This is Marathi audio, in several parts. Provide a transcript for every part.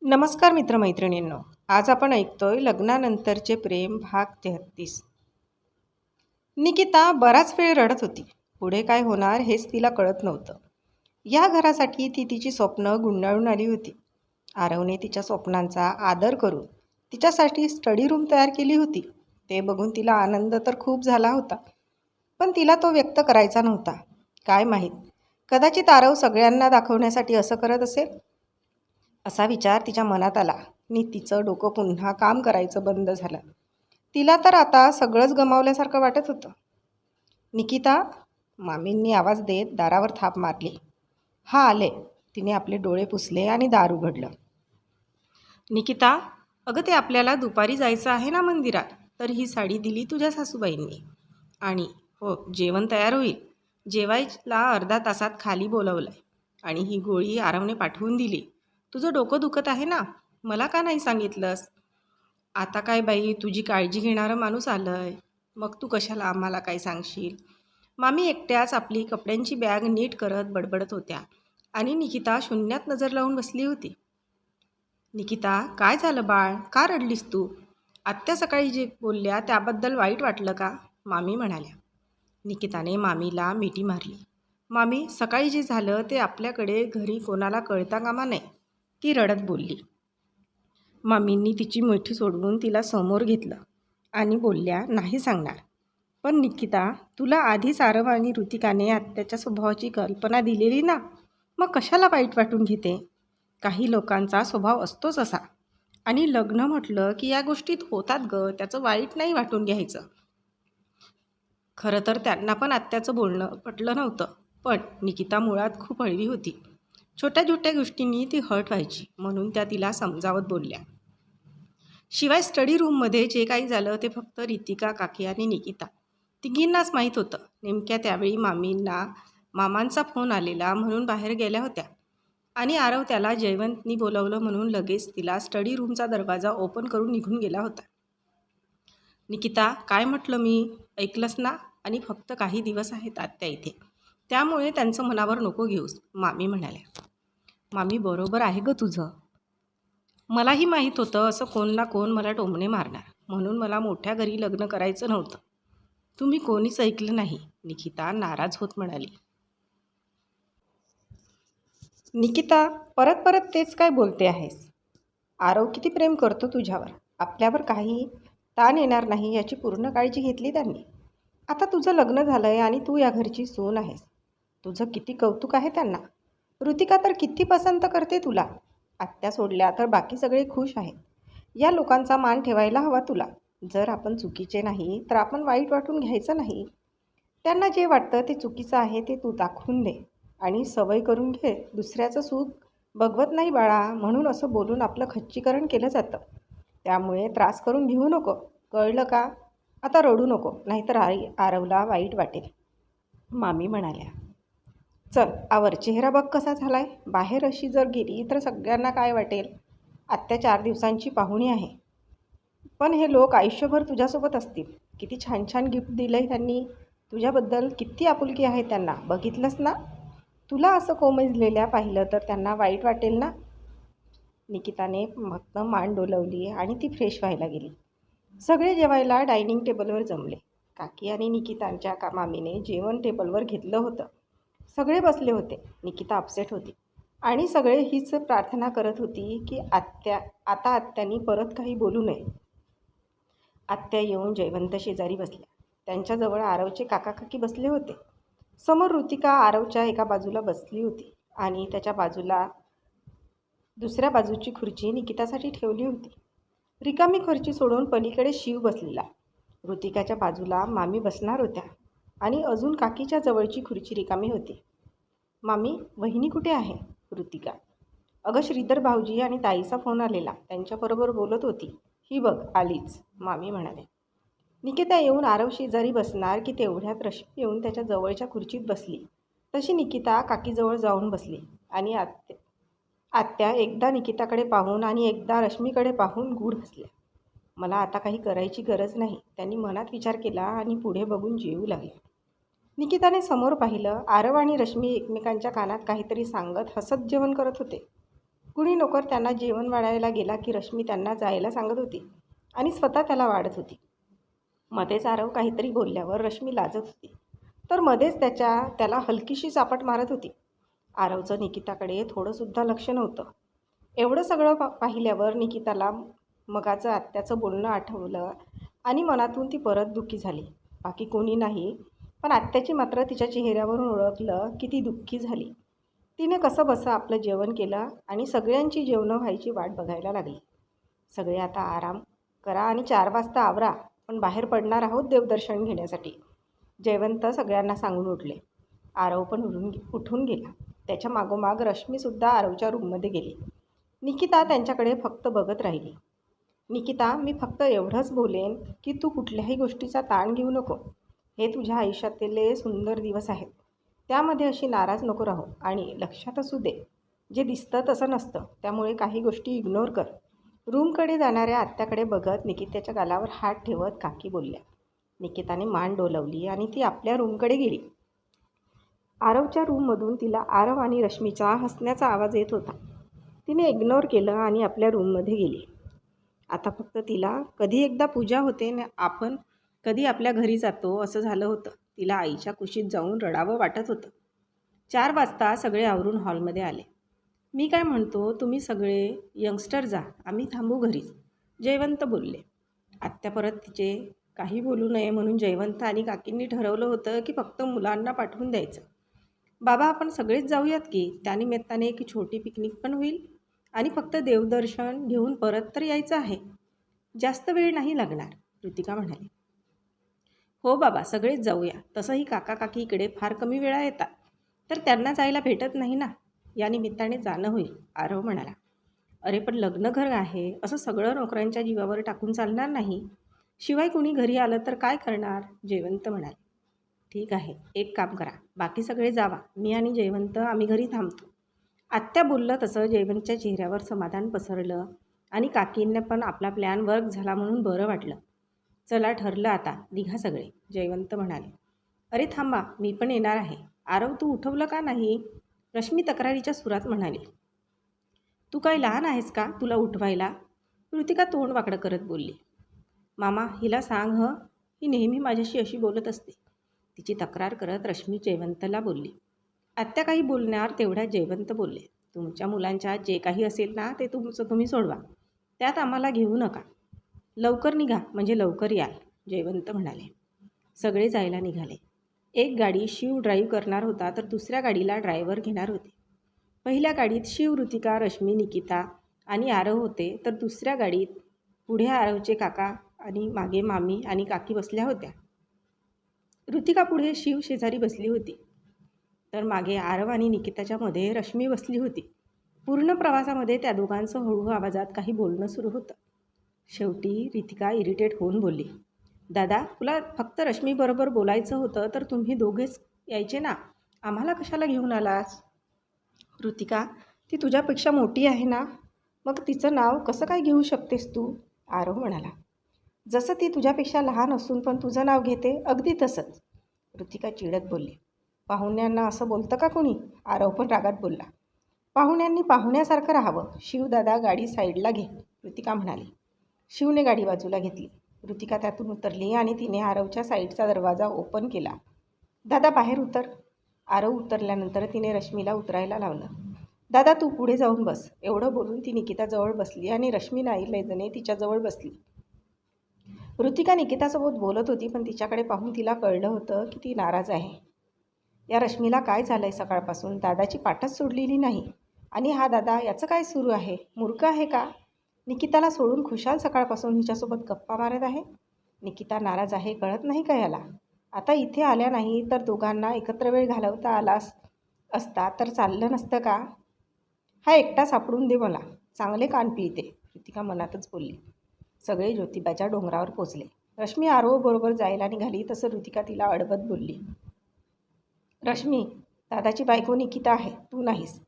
नमस्कार मित्रमैत्रिणींनो. आज आपण ऐकतोय लग्नानंतरचे प्रेम भाग 33. निकिता बराच वेळ रडत होती. पुढे काय होणार हेच तिला कळत नव्हतं. या घरासाठी ती तिची स्वप्न गुंडाळून आली होती. आरवने तिच्या स्वप्नांचा आदर करून तिच्यासाठी स्टडी रूम तयार केली होती. ते बघून तिला आनंद तर खूप झाला होता, पण तिला तो व्यक्त करायचा नव्हता. काय माहीत, कदाचित आरव सगळ्यांना दाखवण्यासाठी असं करत असेल. असा विचार तिच्या मनात आला आणि तिचं डोकं पुन्हा काम करायचं बंद झालं. तिला तर आता सगळंच गमावल्यासारखं वाटत होतं. निकिता, मामींनी आवाज देत दारावर थाप मारली. हा आले. तिने आपले डोळे पुसले आणि दार उघडलं. निकिता, अगं ते आपल्याला दुपारी जायचं आहे ना मंदिरात, तर ही साडी दिली तुझ्या सासूबाईंनी. आणि हो, जेवण तयार होईल. जेवायला अर्धा तासात खाली बोलवलंय. आणि ही गोळी आरवने पाठवून दिली. तुझं डोकं दुखत आहे ना, मला का नाही सांगितलंस? आता काय बाई, तुझी काळजी घेणारं माणूस आलंय, मग तू कशाला आम्हाला काय सांगशील? मामी एकट्याच आपली कपड्यांची बॅग नीट करत बडबडत होत्या आणि निकिता शून्यात नजर लावून बसली होती. निकिता, काय झालं बाळ, का रडलीस तू? आत्या सकाळी जे बोलल्या त्याबद्दल वाईट वाटलं का? मामी म्हणाल्या. निकिताने मामीला मिठी मारली. मामी, सकाळी जे झालं ते आपल्याकडे घरी कोणाला कळता कामा नये, ती रडत बोलली. मामींनी तिची मिठी सोडवून तिला समोर घेतलं आणि बोलल्या, नाही सांगणार. पण निकिता, तुला आधीच आरव आणि ऋतिकाने आत्याच्या स्वभावाची कल्पना दिलेली ना, मग कशाला वाईट वाटून घेते? काही लोकांचा स्वभाव असतोच असा. आणि लग्न म्हटलं की या गोष्टीत होतात ग, त्याचं वाईट नाही वाटून घ्यायचं. खरं तर त्यांना पण आत्याचं बोलणं पटलं नव्हतं, पण निकिता मुळात खूप हळवी होती. छोट्या छोट्या गोष्टींनी ती हर्ट व्हायची, म्हणून त्या तिला समजावत बोलल्या. शिवाय स्टडी रूममध्ये जे काही झालं ते फक्त रितिका, काकी आणि निकिता तिघींनाच माहीत होतं. नेमक्या त्यावेळी मामांचा फोन आलेला म्हणून बाहेर गेल्या होत्या आणि आरव त्याला जयवंतनी बोलवलं म्हणून लगेच तिला स्टडी रूमचा दरवाजा ओपन करून निघून गेला होता. निकिता, काय म्हटलं मी, ऐकलंस ना? आणि फक्त काही दिवस आहेत आत्या इथे, त्यामुळे त्यांचं मनावर नको घेऊस, मामी म्हणाल्या. मामी, बरोबर आहे ग तुझं. मलाही माहीत होतं असं कोण ना कोण मला टोमणे मारणार, म्हणून मला मोठ्या घरी लग्न करायचं नव्हतं. तुम्ही कोणीच ऐकलं नाही, निकिता नाराज होत म्हणाली. निकिता, परत परत तेच काय बोलते आहेस? आरव किती प्रेम करतो तुझ्यावर. आपल्यावर काही ताण येणार नाही याची पूर्ण काळजी घेतली त्यांनी. आता तुझं लग्न झालं आहे आणि तू या घरची सून आहेस. तुझं किती कौतुक आहे त्यांना. ऋतिका तर किती पसंत करते तुला. आत्या सोडल्या तर बाकी सगळे खुश आहेत. या लोकांचा मान ठेवायला हवा तुला. जर आपण चुकीचे नाही तर आपण वाईट वाटून घ्यायचं नाही. त्यांना जे वाटतं ते चुकीचं आहे ते तू दाखवून दे आणि सवय करून घे. दुसऱ्याचं सुख बघवत नाही बाळा, म्हणून असं बोलून आपलं खच्चीकरण केलं जातं. त्यामुळे त्रास करून घेऊ नको, कळलं का? आता रडू नको, नाहीतर आरवला वाईट वाटेल, मामी म्हणाल्या. चल आवर, चेहरा बघ कसा झालाय. बाहेर अशी जर गेली तर सगळ्यांना काय वाटेल? आत्या 4 दिवसांची पाहुणी आहे, पण हे लोक आयुष्यभर तुझ्यासोबत असतील. किती छान छान गिफ्ट दिलंय त्यांनी तुझ्याबद्दल, किती आपुलकी आहे त्यांना, बघितलंस ना? तुला असं कोमेजलेल्या पाहिलं तर त्यांना वाईट वाटेल ना? निकिताने फक्त मान डोलवली आणि ती फ्रेश व्हायला गेली. सगळे जेवायला डायनिंग टेबलवर जमले. काकी आणि निकितांच्या मामीने जेवण टेबलवर घेतलं होतं. सगळे बसले होते. निकिता अपसेट होती आणि सगळे हीच प्रार्थना करत होती की आत्यांनी परत काही बोलू नये. आत्या येऊन जयवंत शेजारी बसल्या. त्यांच्याजवळ आरवचे काका काकी बसले होते. समोर ऋतिका आरवच्या एका बाजूला बसली होती आणि त्याच्या बाजूला दुसऱ्या बाजूची खुर्ची निकितासाठी ठेवली होती. रिकामी खुर्ची सोडून पलीकडे शिव बसलेला. ऋतिकाच्या बाजूला मामी बसणार होत्या आणि अजून काकीच्या जवळची खुर्ची रिकामी होती. मामी, वहिनी कुठे आहे? ऋतिका. अगं, श्रीधर भाऊजी आणि ताईचा फोन आलेला, त्यांच्याबरोबर बोलत होती. ही बघ आलीच, मामी म्हणाले. निकिता येऊन आरव शेजारी बसणार की तेवढ्यात रश्मी येऊन त्याच्या जवळच्या खुर्चीत बसली. तशी निकिता काकीजवळ जाऊन बसली आणि आत्या एकदा निकिताकडे पाहून आणि एकदा रश्मीकडे पाहून गूढ हसल्या. मला आता काही करायची गरज नाही, त्यांनी मनात विचार केला आणि पुढे बघून जेवू लागल्या. निकिताने समोर पाहिलं. आरव आणि रश्मी एकमेकांच्या कानात काहीतरी सांगत हसत जेवण करत होते. कुणी नोकर त्यांना जेवण वाढायला गेला की रश्मी त्यांना जायला सांगत होती आणि स्वतः त्याला वाढत होती. मध्येच आरव काहीतरी बोलल्यावर रश्मी लाजत होती, तर मध्येच त्याला हलकीशी चापट मारत होती. आरवचं निकिताकडे थोडंसुद्धा लक्ष नव्हतं. एवढं सगळं पाहिल्यावर निकिताला मगाचं आत्याचं बोलणं आठवलं आणि मनातून ती परत दुःखी झाली. बाकी कोणी नाही, पण आत्याची मात्र तिच्या चेहऱ्यावरून ओळखलं की ती दुःखी झाली. तिने कसं बसं आपलं जेवण केलं आणि सगळ्यांची जेवणं व्हायची वाट बघायला लागली. सगळे आता आराम करा आणि 4 वाजता आवरा, पण बाहेर पडणार आहोत देवदर्शन घेण्यासाठी, जयवंत सगळ्यांना सांगून उठले. आरव पण उठून गेला. त्याच्या मागोमाग रश्मीसुद्धा आरवच्या रूममध्ये गेली. निकिता त्यांच्याकडे फक्त बघत राहिली. निकिता, मी फक्त एवढंच बोलेन की तू कुठल्याही गोष्टीचा ताण घेऊ नको. हे तुझ्या आयुष्यातले सुंदर दिवस आहेत. त्यामध्ये अशी नाराज नको राहू आणि लक्षात असू दे, जे दिसतं तसं नसतं. त्यामुळे काही गोष्टी इग्नोर कर. रूमकडे जाणाऱ्या आत्याकडे बघत निकिताच्या गालावर हात ठेवत काकी बोलल्या. निकिताने मान डोलवली आणि ती आपल्या रूमकडे गेली. आरवच्या रूममधून तिला आरव आणि रश्मीचा हसण्याचा आवाज येत होता. तिने इग्नोर केलं आणि आपल्या रूममध्ये गेली. आता फक्त तिला कधी एकदा पूजा होते ना आपण कधी आपल्या घरी जातो असं झालं होतं. तिला आईच्या कुशीत जाऊन रडावं वाटत होतं. 4 वाजता सगळे आवरून हॉलमध्ये आले. मी काय म्हणतो, तुम्ही सगळे यंगस्टर जा, आम्ही थांबू घरीच, जयवंत बोलले. आत्या परत तिचे काही बोलू नये म्हणून जयवंत आणि काकींनी ठरवलं होतं की फक्त मुलांना पाठवून द्यायचं. बाबा, आपण सगळेच जाऊयात की, त्यानिमित्ताने एक छोटी पिकनिक पण होईल आणि फक्त देवदर्शन घेऊन परत तर यायचं आहे. जास्त वेळ नाही लागणार, ऋतिका म्हणाली. हो बाबा, सगळेच जाऊया. तसंही काका काकी इकडे फार कमी वेळा येतात, तर त्यांना जायला भेटत नाही ना, या निमित्ताने जाणं होईल, आरव म्हणाला. अरे पण लग्न घर आहे, असं सगळं नोकऱ्यांच्या जीवावर टाकून चालणार नाही. शिवाय कुणी घरी आलं तर काय करणार, जयवंत म्हणाले. ठीक आहे, एक काम करा, बाकी सगळे जावा, मी आणि जयवंत आम्ही घरी थांबतो. आत्या बोललं तसं जयवंतच्या चेहऱ्यावर समाधान पसरलं आणि काकींना पण आपला प्लॅन वर्क झाला म्हणून बरं वाटलं. चला, ठरलं आता, निघा सगळे, जयवंत म्हणाले. अरे थांबा, मी पण येणार आहे. आरव, तू उठवलं का नाही, रश्मी तक्रारीच्या सुरात म्हणाली. तू काय लहान आहेस का तुला उठवायला, ऋतिका तोंड वाकडं करत बोलली. मामा, हिला सांग ही नेहमी माझ्याशी अशी बोलत असते, तिची तक्रार करत रश्मी जयवंतला बोलली. आत्या काही बोलणार तेवढ्या जयवंत बोलले. तुमच्या मुलांच्या जे काही असेल ना ते तुमचं तुम्ही सोडवा, त्यात आम्हाला घेऊ नका. लवकर निघा म्हणजे लवकर याल, जयवंत म्हणाले. सगळे जायला निघाले. एक गाडी शिव ड्राईव्ह करणार होता तर दुसऱ्या गाडीला ड्रायव्हर घेणार होते. पहिल्या गाडीत शिव, ऋतिका, रश्मी, निकिता आणि आरव होते, तर दुसऱ्या गाडीत पुढे आरवचे काका आणि मागे मामी आणि काकी बसल्या होत्या. ऋतिका पुढे शिव शेजारी बसली होती, तर मागे आरव आणि निकिताच्या मध्ये रश्मी बसली होती. पूर्ण प्रवासामध्ये त्या दोघांचं हळू आवाजात काही बोलणं सुरू होतं. शेवटी ऋतिका इरिटेट होऊन बोलली. दादा, तुला फक्त रश्मीबरोबर बोलायचं होतं तर तुम्ही दोघेच यायचे ना, आम्हाला कशाला घेऊन आलास. ऋतिका, ती तुझ्यापेक्षा मोठी आहे ना, मग तिचं नाव कसं काय घेऊ शकतेस तू, आरव म्हणाला. जसं ती तुझ्यापेक्षा लहान असून पण तुझं नाव घेते, अगदी तसंच, ऋतिका चिडत बोलली. पाहुण्यांना असं बोलतं का कोणी, आरव पण रागात बोलला. पाहुण्यांनी पाहुण्यासारखं राहावं. शिवदादा, गाडी साईडला घे, ऋतिका म्हणाली. शिवने गाडी बाजूला घेतली. ऋतिका त्यातून उतरली आणि तिने आरवच्या साईडचा दरवाजा ओपन केला. दादा, बाहेर उतर. आरव उतरल्यानंतर तिने रश्मीला उतरायला लावलं. दादा, तू पुढे जाऊन बस. एवढं बोलून ती निकिताजवळ बसली आणि रश्मी नाईलाजाने तिच्याजवळ बसली. ऋतिका निकितासोबत बोलत होती, पण तिच्याकडे पाहून तिला कळलं होतं की ती नाराज आहे. या रश्मीला काय झालं आहे सकाळपासून, दादाची पाठच सोडलेली नाही. आणि हा दादा, याचं काय सुरू आहे, मूर्ख आहे का, निकिताला सोडून खुशाल सकाळपासून हिच्यासोबत गप्पा मारत आहे. निकिता नाराज आहे, कळत नाही का याला. आता इथे आल्या नाही तर दोघांना एकत्र वेळ घालवता आला असता तर चाललं नसतं का. हा एकटा सापडून दे मला, चांगले कान पिळते, ऋतिका मनातच बोलली. सगळे ज्योतिबाच्या डोंगरावर पोचले. रश्मी आरवबरोबर जायला निघाली तसं ऋतिका तिला अडवत बोलली. रश्मी, दादाची बायको निकिता आहे, तू नाहीस.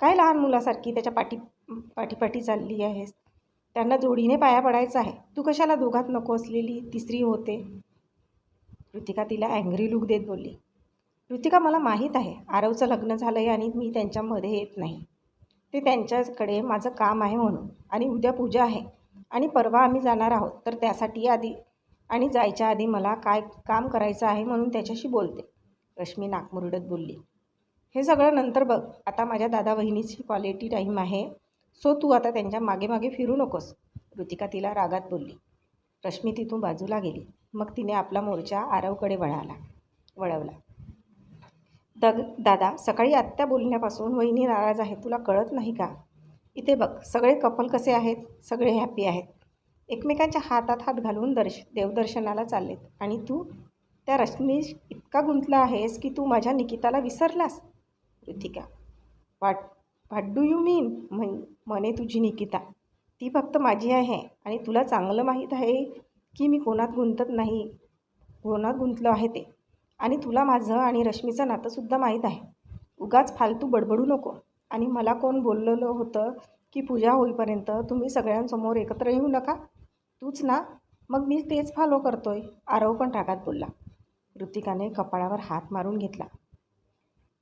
काय लहान मुलासारखी त्याच्या पाठीपाठी चालली आहेस. त्यांना जोडीने पाया पडायचं आहे, तू कशाला दोघात नको असलेली तिसरी होते, ऋतिका तिला अँग्री लुक देत बोलली. ऋतिका, मला माहीत आहे आरवचं लग्न झालं आहे आणि मी त्यांच्यामध्ये येत नाही. ते त्यांच्याकडे माझं काम आहे म्हणून. आणि उद्या पूजा आहे आणि परवा आम्ही जाणार आहोत, तर त्यासाठी आधी आणि जायच्या आधी मला काय काम करायचं आहे म्हणून त्याच्याशी बोलते, रश्मी नाकमुरडत बोलली. हे सगळं नंतर बघ, आता माझ्या दादा वहिनीची क्वालिटी टाईम आहे, सो तू आता त्यांच्या मागे मागे फिरू नकोस, ऋतिका तिला रागात बोलली. रश्मी तिथून बाजूला गेली. मग तिने आपला मोर्चा आरवकडे वळवला. दादा, सकाळी आत्या बोलण्यापासून वहिनी नाराज आहे, तुला कळत नाही का? इथे बघ, सगळे कपल कसे आहेत, सगळे हॅपी आहेत, एकमेकांच्या हातात हात घालून देवदर्शनाला चाललेत, आणि तू त्या रश्मी इतका गुंतला आहेस की तू माझ्या निकिताला विसरलास. ऋतिका, व्हॉट डू यू मीन? म्हणे तुझी निकिता, ती फक्त माझी आहे आणि तुला चांगलं माहीत आहे की मी कोणात गुंतलो आहे ते, आणि तुला माझं आणि रश्मीचं नातंसुद्धा माहीत आहे. उगाच फालतू बडबडू नको. आणि मला कोण बोललेलं होतं की पूजा होईपर्यंत तुम्ही सगळ्यांसमोर एकत्र येऊ नका? तूच ना? मग मी तेच फॉलो करतोय, आरव पण रागात बोलला. ऋतिकाने कपाळावर हात मारून घेतला.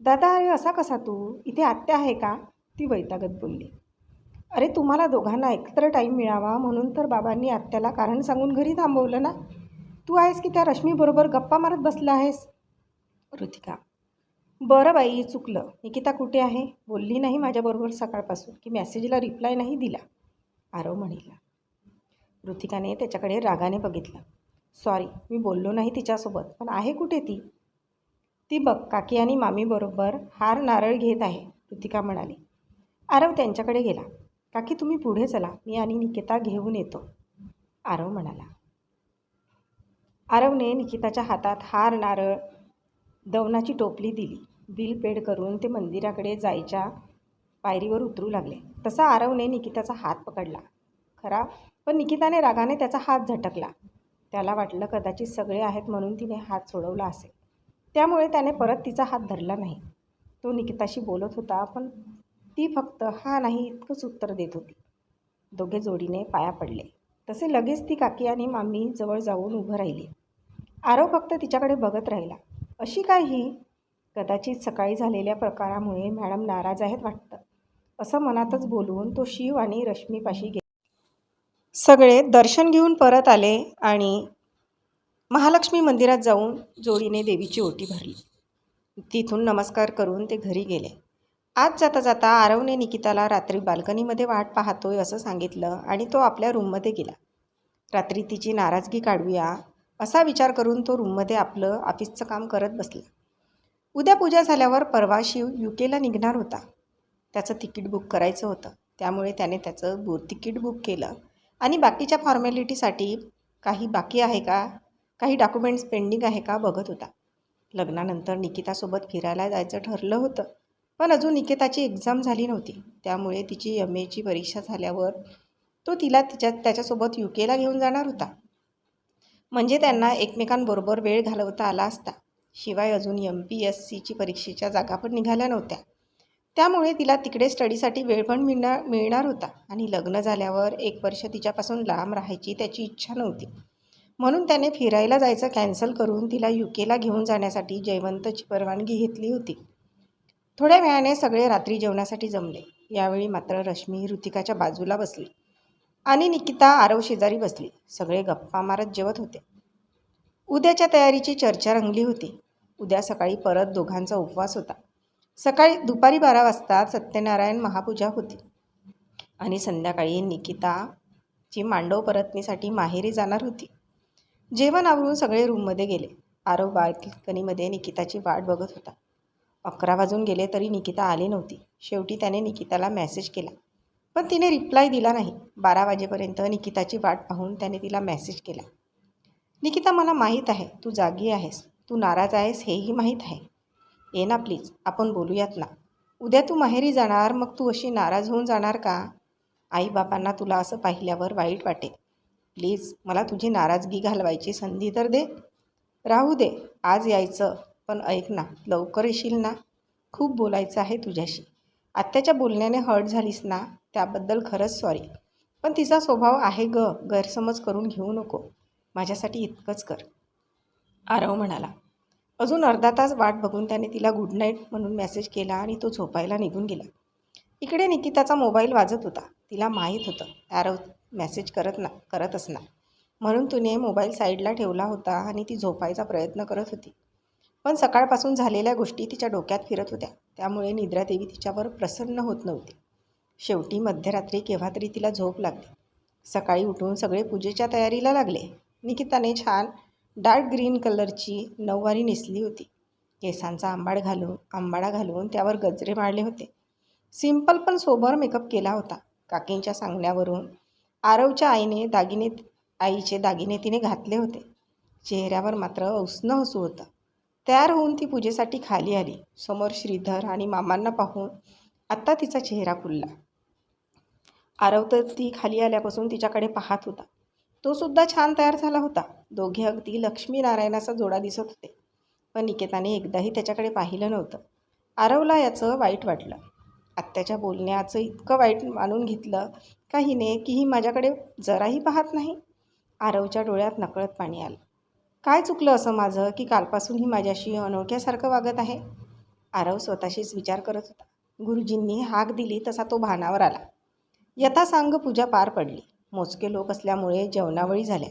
दादा, अरे असा कसा तू? इथे आत्या आहे का? ती वैतागत बोलली. अरे तुम्हाला दोघांना एकत्र टाईम मिळावा म्हणून तर बाबांनी आत्याला कारण सांगून घरी थांबवलं ना. तू आहेस की त्या रश्मीबरोबर गप्पा मारत बसला आहेस? ऋतिका, बरं बाई, चुकलं. निकिता कुठे आहे? बोलली नाही माझ्याबरोबर सकाळपासून, की मेसेजला रिप्लाय नाही दिला, आरव म्हणला. ऋतिकाने त्याच्याकडे रागाने बघितलं. सॉरी, मी बोललो नाही तिच्यासोबत, पण आहे कुठे ती? ती बघ, काकी आणि मामीबरोबर हार नारळ घेत आहे, ऋतिका म्हणाली. आरव त्यांच्याकडे गेला. काकी तुम्ही पुढे चला, मी आणि निकिता घेऊन येतो, आरव म्हणाला. आरवने निकिताच्या हातात हार नारळ, दवनाची टोपली दिली. बिल पेड करून ते मंदिराकडे जायच्या पायरीवर उतरू लागले. तसा आरवने निकिताचा हात पकडला खरा, पण निकिताने रागाने त्याचा हात झटकला. त्याला वाटलं कदाचित सगळे आहेत म्हणून तिने हात सोडवला असेल, त्यामुळे त्याने परत तिचा हात धरला नाही. तो निकिताशी बोलत होता, पण ती फक्त हा नाही इतकंच उत्तर देत होती. दोघे जोडीने पाया पडले. तसे लगेच ती काकी आणि मामी जवळ जाऊन उभं राहिली. आरव फक्त तिच्याकडे बघत राहिला. अशी काय ही? कदाचित सकाळी झालेल्या प्रकारामुळे मॅडम नाराज आहेत वाटतं, असं मनातच बोलून तो शिव आणि रश्मीपाशी गेला. सगळे दर्शन घेऊन परत आले आणि महालक्ष्मी मंदिरात जाऊन जोडीने देवीची ओटी भरली. तिथून नमस्कार करून ते घरी गेले. आज जाता जाता आरवने निकिताला रात्री बाल्कनीमध्ये वाट पाहतोय असं सांगितलं आणि तो आपल्या रूममध्ये गेला. रात्री तिची नाराजगी काढूया असा विचार करून तो रूममध्ये आपलं ऑफिसचं काम करत बसला. उद्या पूजा झाल्यावर परवा शिव UK ला निघणार होता. त्याचं तिकीट बुक करायचं होतं, त्यामुळे त्याने त्याचं तिकीट बुक केलं आणि बाकीच्या फॉर्मॅलिटीसाठी काही बाकी आहे का, काही डॉक्युमेंट्स पेंडिंग आहे का बघत होता. लग्नानंतर निकितासोबत फिरायला जायचं ठरलं होतं, पण अजून निकिताची एक्झाम झाली नव्हती, त्यामुळे तिची MAची परीक्षा झाल्यावर तो तिला त्याच्यासोबत UK ला घेऊन जाणार होता. म्हणजे त्यांना एकमेकांबरोबर वेळ घालवता आला असता. शिवाय अजून MPSCची परीक्षेच्या जागा पण निघाल्या नव्हत्या, त्यामुळे तिला तिकडे स्टडीसाठी वेळ पण मिळणार होता. आणि लग्न झाल्यावर 1 वर्ष तिच्यापासून लांब राहायची त्याची इच्छा नव्हती, म्हणून त्याने फिरायला जायचं कॅन्सल करून तिला UK ला घेऊन जाण्यासाठी जयवंतची परवानगी घेतली होती. थोड्या वेळाने सगळे रात्री जेवणासाठी जमले. यावेळी मात्र रश्मी ऋतिकाच्या बाजूला बसली आणि निकिता आरव शेजारी बसली. सगळे गप्पा मारत जेवत होते. उद्याच्या तयारीची चर्चा रंगली होती. उद्या सकाळी परत दोघांचा उपवास होता. दुपारी 12 वाजता सत्यनारायण महापूजा होती आणि संध्याकाळी निकिताची मांडव परतणीसाठी माहेरी जाणार होती. जेवण आवरून सगळे रूममध्ये गेले. आरव बाल्कनीमध्ये निकिताची वाट बघत होता. 11 वाजून गेले तरी निकिता आली नव्हती. शेवटी त्याने निकिताला मेसेज केला, पण तिने रिप्लाय दिला नाही. 12 वाजेपर्यंत निकिताची वाट पाहून त्याने तिला मेसेज केला. निकिता, मला माहीत आहे तू जागी आहेस, तू नाराज आहेस हेही माहीत आहे. ये ना प्लीज, आपण बोलूयात ना. उद्या तू माहेरी जाणार, मग तू अशी नाराज होऊन जाणार का? आईबापांना तुला असं पाहिल्यावर वाईट वाटेल. प्लीज मला तुझी नाराजगी घालवायची संधी तर दे. राहू दे, आज यायचं, पण ऐक ना, लवकर येशील ना? खूप बोलायचं आहे तुझ्याशी. आत्याच्या बोलण्याने हर्ट झालीस ना, त्याबद्दल खरंच सॉरी, पण तिचा स्वभाव आहे गैरसमज करून घेऊ नको. माझ्यासाठी इतकंच कर, आरव म्हणाला. अजून अर्धा तास वाट बघून त्याने तिला गुड नाईट म्हणून मेसेज केला आणि तो झोपायला निघून गेला. इकडे निकिताचा मोबाईल वाजत होता. तिला माहीत होतं आरव मेसेज करत असणार, म्हणून तिने मोबाईल साईडला ठेवला होता आणि ती झोपायचा प्रयत्न करत होती. पण सकाळपासून झालेल्या गोष्टी तिच्या डोक्यात फिरत होत्या, त्यामुळे निद्रादेवी तिच्यावर प्रसन्न होत नव्हती. शेवटी मध्यरात्री केव्हा तरी तिला झोप लागली. सकाळी उठून सगळे पूजेच्या तयारीला लागले. निकिताने छान डार्क ग्रीन कलरची नऊवारी नेसली होती. केसांचा आंबाडा घालून त्यावर गजरे मारले होते. सिंपल पण सोबर मेकअप केला होता. काकींच्या सांगण्यावरून आरवच्या आईचे दागिने तिने घातले होते. चेहऱ्यावर मात्र औसनं हसू होतं. तयार होऊन ती पूजेसाठी खाली आली. समोर श्रीधर आणि मामांना पाहून आत्ता तिचा चेहरा खुलला. आरव तर ती खाली आल्यापासून तिच्याकडे पाहत होता. तो सुद्धा छान तयार झाला होता. दोघे अगदी लक्ष्मीनारायणाचा जोडा दिसत होते. पण निकेताने एकदाही त्याच्याकडे पाहिलं नव्हतं. आरवला याचं वाईट वाटलं. आत्याच्या बोलण्याचं इतकं वाईट मानून घेतलं का हिने की ही माझ्याकडे जराही पाहत नाही. आरवच्या डोळ्यात नकळत पाणी आलं. काय चुकलं असं माझं की कालपासून ही माझ्याशी अनोळख्यासारखं वागत आहे. आरव स्वतःशीच विचार करत होता. गुरुजींनी हाक दिली तसा तो भानावर आला. यथासांग पूजा पार पडली. मोजके लोक असल्यामुळे जेवणावळी झाल्या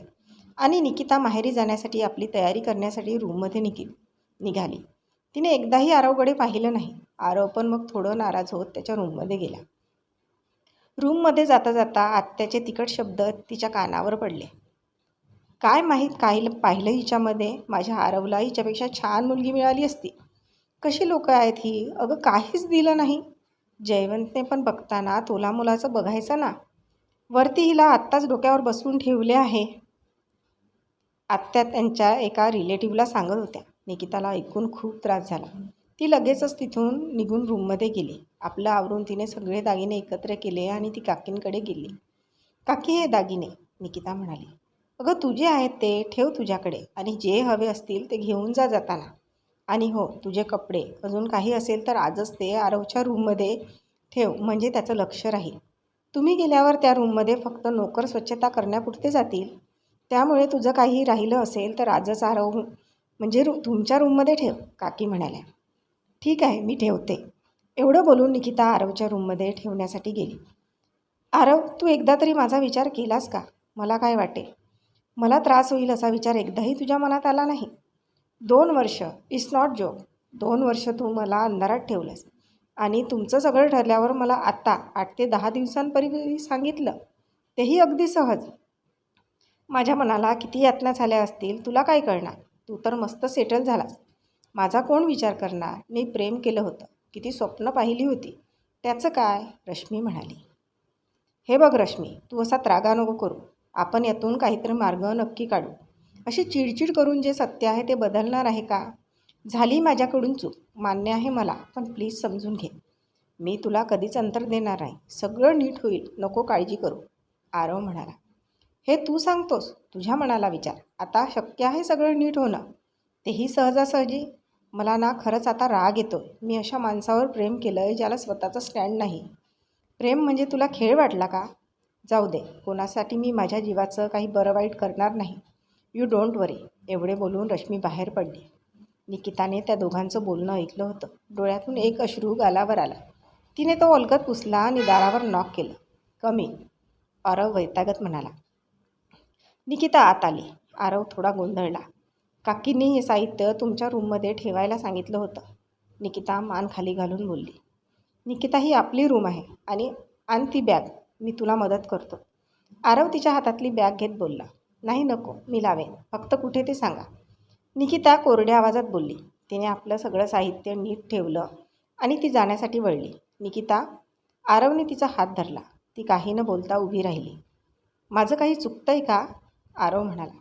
आणि निकिता माहेरी जाण्यासाठी आपली तयारी करण्यासाठी रूममध्ये निघाली. तिने एकदाही आरवकडे पाहिलं नाही. आरव पण मग थोडं नाराज होत त्याच्या रूममध्ये गेला. रूममध्ये जाता जाता आत्याचे तिखट शब्द तिच्या कानावर पडले. काय माहीत काय पाहिलं हिच्यामध्ये. माझ्या आरवला हिच्यापेक्षा छान मुलगी मिळाली असती. कशी लोकं आहेत ही. अगं काहीच दिलं नाही. जयवंतने पण बघताना तोला मुलाचं बघायचं ना. वरती हिला आत्ताच डोक्यावर बसवून ठेवले आहे, आत्या त्यांच्या एका रिलेटिव्हला सांगत होत्या. निकिताला ऐकून खूप त्रास झाला. ती लगेचच तिथून निघून रूममध्ये गेली. आपलं आवरून तिने सगळे दागिने एकत्र केले आणि ती काकींकडे गेली. काकी हे दागिने, निकिता म्हणाली. अगं तुझे आहेत ते ठेव तुझ्याकडे आणि जे हवे असतील ते घेऊन जा जाताना. आणि हो तुझे कपडे अजून काही असेल तर आजच ते आरवच्या रूममध्ये ठेव, म्हणजे त्याचं लक्ष राहील. तुम्ही गेल्यावर त्या रूममध्ये फक्त नोकर स्वच्छता करण्यापुरते जातील. त्यामुळे तुझं काही राहिलं असेल तर आजच आरव म्हणजे तुमच्या रूममध्ये ठेव, काकी म्हणाल्या. ठीक आहे मी ठेवते. एवढं बोलून निकिता आरवच्या रूममध्ये ठेवण्यासाठी गेली. आरव तू एकदा तरी माझा विचार केलास का? मला काय वाटेल, मला त्रास होईल असा विचार एकदाही तुझ्या मनात आला नाही. 2 वर्ष इट्स नॉट जोक. 2 वर्ष तू मला अंधारात ठेवलंस आणि तुमचं सगळं ठरल्यावर मला आता 8 ते 10 दिवसांपूर्वी सांगितलं, तेही अगदी सहज. माझ्या मनाला किती यातना झाल्या असतील तुला काय कळणार. तू तर मस्त सेटल झालास. माझा कोण विचार करणार. मी प्रेम केलं होतं, किती स्वप्न पाहिली होती, त्याचं काय, रश्मी म्हणाली. हे बघ रश्मी, तू असा त्रागा नको करू. आपण यातून काहीतरी मार्ग नक्की काढू. अशी चिडचिड करून जे सत्य आहे ते बदलणार आहे का? झाली माझ्याकडून चूक, मान्य आहे मला, पण प्लीज समजून घे. मी तुला कधीच अंतर देणार नाही. सगळं नीट होईल, नको काळजी करू, आरव म्हणाला. हे तू सांगतोस, तुझ्या मनाला विचार. आता शक्य आहे सगळं नीट होणं, तेही सहजासहजी. मला ना खरंच आता राग येतो. मी अशा माणसावर प्रेम केलं आहे ज्याला स्वतःचा स्टँड नाही. प्रेम म्हणजे तुला खेळ वाटला का? जाऊ दे, कोणासाठी मी माझ्या जीवाचं काही बरं वाईट करणार नाही. यू डोंट वरी. एवढे बोलून रश्मी बाहेर पडली. निकिताने त्या दोघांचं बोलणं ऐकलं होतं. डोळ्यातून एक अश्रू गालावर आला. तिने तो अलगद पुसला आणि दारावर नॉक केलं. कमी, आरव वैतागत म्हणाला. निकिता आत आली. आरव थोडा गोंधळला. काकींनी हे साहित्य तुमच्या रूममध्ये ठेवायला सांगितलं होतं, निकिता मान खाली घालून बोलली. निकिता ही आपली रूम आहे आणि आण ती बॅग, मी तुला मदत करतो. आरव तिच्या हातातली बॅग घेत बोलला. नाही नको, मी लावेन, फक्त कुठे ते सांगा. निकिता कोरड्या आवाजात बोलली. तिने आपलं सगळं साहित्य नीट ठेवलं आणि ती जाण्यासाठी वळली. निकिता, आरवने तिचा हात धरला. ती काही न बोलता उभी राहिली. माझं काही चुकतंय का? आरव म्हणाला.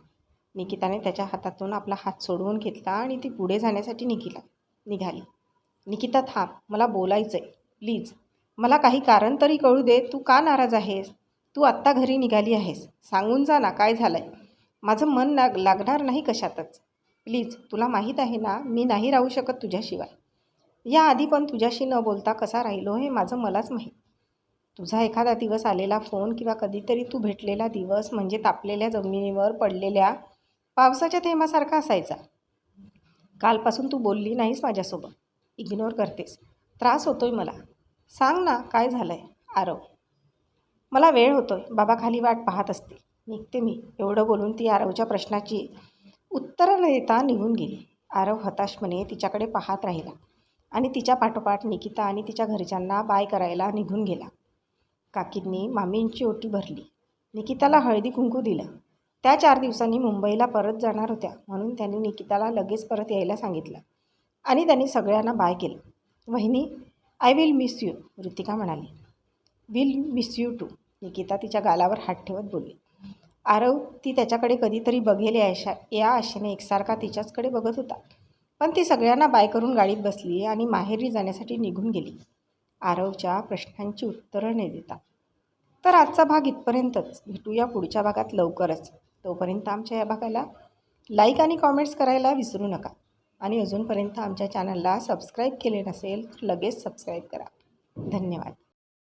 निकिताने त्याच्या हातातून आपला हात सोडवून घेतला आणि ती पुढे जाण्यासाठी निघाली. निकिता थांब, मला बोलायचं आहे, प्लीज. मला काही कारण तरी कळू दे. तू का नाराज आहेस? तू आत्ता घरी निघाली आहेस, सांगून जा ना काय झालं आहे. माझं मन लागणार नाही कशातच. प्लीज, तुला माहीत आहे ना मी नाही राहू शकत तुझ्याशिवाय. याआधी पण तुझ्याशी न बोलता कसा राहिलो हे माझं मलाच माहीत. तुझा एखादा दिवस आलेला फोन किंवा कधीतरी तू भेटलेला दिवस म्हणजे तापलेल्या जमिनीवर पडलेल्या पावसाच्या थेंबासारखा असायचा. कालपासून तू बोलली नाहीस माझ्यासोबत, इग्नोर करतेस. त्रास होतोय मला. सांग ना, काय झालं आहे? आरव. मला वेळ होतोय, बाबा खाली वाट पाहत असतील, निघते मी. एवढं बोलून ती आरवच्या प्रश्नाची उत्तरं न देता निघून गेली. आरव हताशपणे तिच्याकडे पाहत राहिला आणि तिच्या पाठोपाठ निकिता आणि तिच्या घरच्यांना बाय करायला निघून गेला. काकींनी मामींची ओटी भरली. निकिताला हळदी कुंकू दिलं. त्या 4 दिवसांनी मुंबईला परत जाणार होत्या, म्हणून त्यांनी निकिताला लगेच परत यायला सांगितलं आणि त्यांनी सगळ्यांना बाय केलं. वहिनी, I will miss you, Ritika म्हणाली. Will miss you too, Nikita तिच्या गालावर हात ठेवत बोलली. आरव ती त्याच्याकडे कधीतरी बघेल या आशेने एकसारखा तिच्याचकडे बघत होता. पण ती सगळ्यांना बाय करून गाडीत बसली आणि माहेरी जाण्यासाठी निघून गेली, आरवच्या प्रश्नांची उत्तरं न देता. तर आजचा भाग इथपर्यंतच. भेटूया पुढच्या भागात लवकरच. तोपर्यंत आमच्या या भागाला लाईक आणि कॉमेंट्स करायला विसरू नका. आणि अजूनपर्यंत आमच्या चॅनलला सबस्क्राईब केले नसेल तर लगेच सबस्क्राईब करा. धन्यवाद.